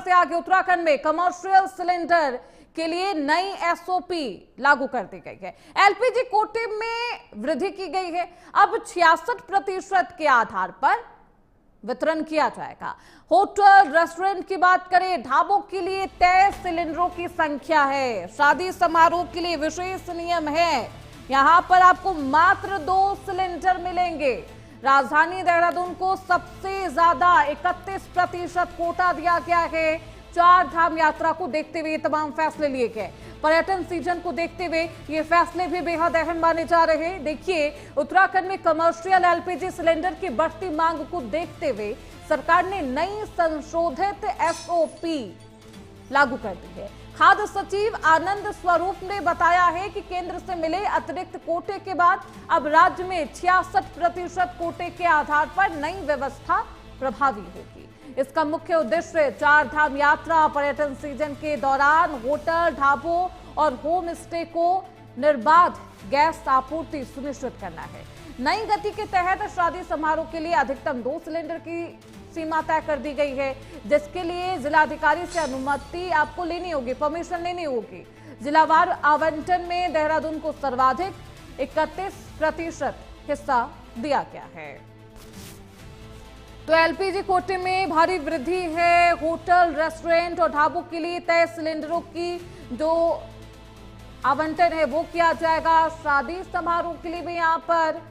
से आगे उत्तराखंड में कमर्शियल सिलेंडर के लिए नई एसओपी लागू कर दी गई है। एलपीजी कोटे में वृद्धि की गई है। अब 66% के आधार पर वितरण किया जाएगा। होटल रेस्टोरेंट की बात करें, ढाबों के लिए तय सिलेंडरों की संख्या है। शादी समारोह के लिए विशेष नियम है, यहां पर आपको मात्र 2 सिलेंडर मिलेंगे। राजधानी देहरादून को सबसे ज्यादा 31% कोटा दिया गया है। 4 धाम यात्रा को देखते हुए तमाम फैसले लिए गए। पर्यटन सीजन को देखते हुए ये फैसले भी बेहद अहम माने जा रहे हैं। देखिए, उत्तराखंड में कमर्शियल एलपीजी सिलेंडर की बढ़ती मांग को देखते हुए सरकार ने नई संशोधित एसओपी लागू कर दी है। खाद्य सचिव आनंद स्वरूप ने बताया है कि केंद्र से मिले अतिरिक्त कोटे के बाद अब राज्य में 66% कोटे के आधार पर नई व्यवस्था प्रभावी होगी। इसका मुख्य उद्देश्य 4 धाम यात्रा, पर्यटन सीजन के दौरान होटल, ढाबों और होम स्टे को निर्बाध गैस आपूर्ति सुनिश्चित करना है। नई गति के तहत शादी समारोह के लिए अधिकतम 2 सिलेंडर की सीमा तय कर दी गई है, जिसके लिए जिलाधिकारी से अनुमति आपको लेनी होगी, परमिशन लेनी होगी। जिलावार आवंटन में देहरादून को सर्वाधिक 31% हिस्सा दिया गया है। तो एलपीजी कोटे में भारी वृद्धि है। होटल, रेस्टोरेंट और ढाबों के लिए तय सिलेंडरों की जो आवंटन है वो किया जाएगा। शादी समारोह के लिए भी यहां पर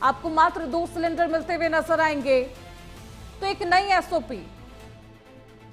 आपको मात्र 2 सिलेंडर मिलते हुए नजर आएंगे। तो एक नई एसओपी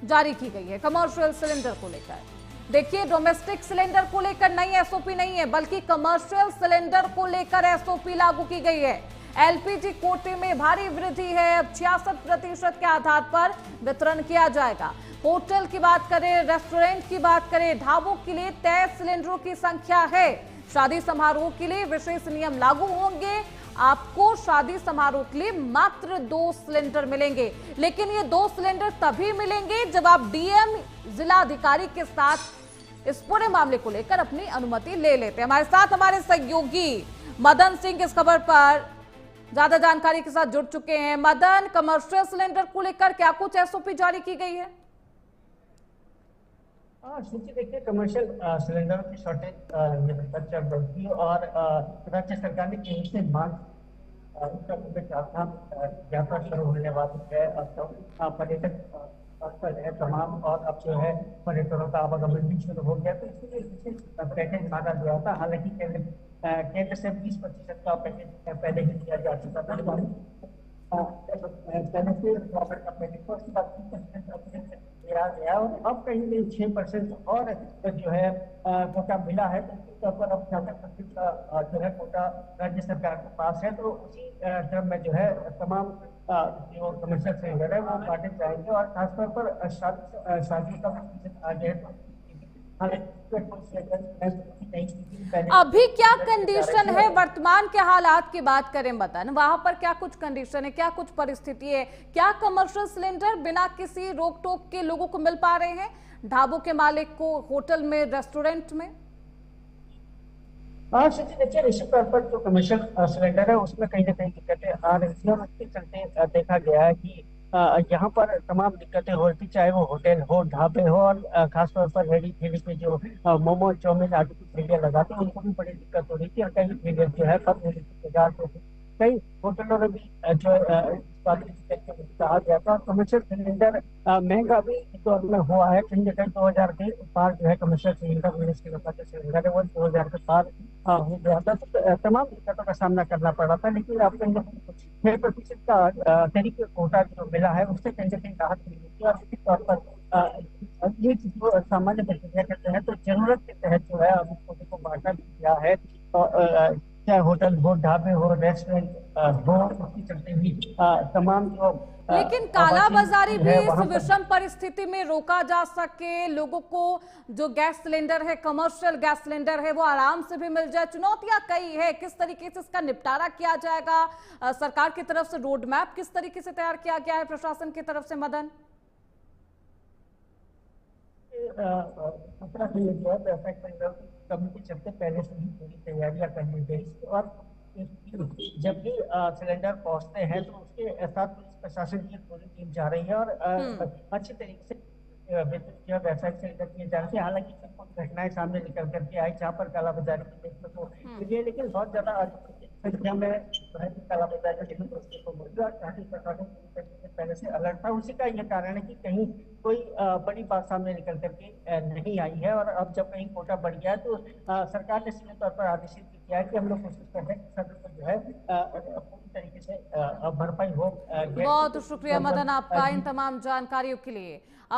जारी की गई है कमर्शियल सिलेंडर को लेकर। देखिए, डोमेस्टिक सिलेंडर को लेकर नई एसओपी नहीं है, बल्कि कमर्शियल सिलेंडर को लेकर एसओपी लागू की गई है। एलपीजी कोटे में भारी वृद्धि है। अब 66% के आधार पर वितरण किया जाएगा। होटल की बात करें, रेस्टोरेंट की बात करें, ढाबों के लिए तय सिलेंडरों की संख्या है। शादी समारोह के लिए विशेष नियम लागू होंगे। आपको शादी समारोह के लिए मात्र 2 सिलेंडर मिलेंगे, लेकिन ये 2 सिलेंडर तभी मिलेंगे जब आप डीएम, जिलाधिकारी के साथ इस पूरे मामले को लेकर अपनी अनुमति ले लेते हैं। हमारे साथ हमारे सहयोगी मदन सिंह इस खबर पर ज्यादा जानकारी के साथ जुड़ चुके हैं। मदन, कमर्शियल सिलेंडर को लेकर क्या कुछ एसओपी जारी की गई है? सूची देखिए, कमर्शियल सिलेंडरों की शॉर्टेज चल रही थी और राज्य सरकार ने केंद्र से मांग उत्तर प्रदेश चारधाम यात्रा शुरू होने वाली है। अब पर्यटक स्थल है तमाम, और अब जो है पर्यटकों का आवागमन भी शुरू हो गया, तो इसके लिए विशेष पैकेज मांगा गया था। हालांकि केंद्र से 20% का पैकेज पहले ही दिया जा चुका था। पहले से गवर्नमेंट का पैकेज को उसके बाद 20% दिया गया, और अब कहीं भी 6% और जो है कोटा मिला है। तो इसके तौर पर अब 66% का जो है कोटा राज्य सरकार के पास है। तो उसी क्रम में जो है तमाम जो कमर्शियल सिलेंडर है वो बांटे जाएंगे, और खासतौर पर शादी का आ जाए तो अभी क्या कंडीशन है? वर्तमान के हालात की बात करें मदन, वहां पर क्या कुछ कंडीशन है, क्या कुछ परिस्थिति है? क्या कमर्शियल सिलेंडर बिना किसी रोक टोक के लोगों को मिल पा रहे हैं, ढाबों के मालिक को, होटल में, रेस्टोरेंट में? देखिए, निश्चित तौर पर जो कमर्शियल सिलेंडर है उसमें कहीं ना कहीं दिक्कतें आ रही थी, और उसके चलते देखा गया है कि यहाँ पर तमाम दिक्कतें हो रही थी, चाहे वो होटल हो, ढाबे हो, और खासतौर पर रेडी ठेली पे जो मोमो, चाउमीन आदि की ठेलियाँ लगाते हैं उनको भी बड़ी दिक्कत हो रही थी, और कई ठेलियाँ जो है बंद होने की कगार पे थी। कई होटलों में भी जो कहा गया था। कमर्शियल सिलेंडर महंगा भी इस दौर में हुआ है। कहीं ना कहीं 2000 के पार जो है कमर्शियल सिलेंडर मिलने की जो सिलेंडर है वो 2000 के पार हो गया था। तो तमाम दिक्कतों का सामना करना पड़ा था, लेकिन अब कहीं ना कहीं 6% का तरीके कोटा जो मिला है उससे कहीं ना कहीं राहत मिली थी। और निश्चित तौर पर ये जो सामान्य प्रक्रिया के तहत, तो जरूरत के तहत जो है अब इस कोटे को बांटा गया है। चाहे होटल हो, ढाबे हो, रेस्टोरेंट हो, उसकी चलते भी तमाम जो लेकिन कालाबाजारी भी इस वहां विषम परिस्थिति में रोका जा सके, लोगों को जो गैस सिलेंडर है, कमर्शियल गैस सिलेंडर है, वो आराम से भी मिल जाए। चुनौतियां कई है, किस तरीके से इसका निपटारा किया जाएगा? सरकार की तरफ से रोड मैप किस तरीके से तैयार किया गया है प्रशासन की तरफ से? मदन, कमी के चलते पहले से ही पूरी तैयारियां कर ली गई, और जब भी सिलेंडर पहुंचते हैं तो उसके साथ पुलिस प्रशासन की पूरी टीम जा रही है, और अच्छी तरीके से विद्युत जो है व्यावसायिक सिलेंडर किए जा रहे थे। हालांकि कुछ घटनाएं सामने निकल करके आई जहाँ पर कालाबाजारी की देखने को मिली है, लेकिन बहुत ज्यादा अधिक संख्या में जो है कालाबाजारी देखने को मिल रहा है। काफी प्रशासन पूरी तरीके से पहले से अलर्ट था। उसी का ये कारण है कि कहीं कोई बड़ी बात सामने निकल करके नहीं आई है। और अब जब कहीं कोटा बढ़ गया है तो सरकार ने सीधे तौर पर आदेशित किया है कि हम लोग कोशिश कर रहे हैं कि सभी को जो है पूरी तरीके से भरपाई हो। बहुत शुक्रिया मदन आपका इन तमाम जानकारियों के लिए।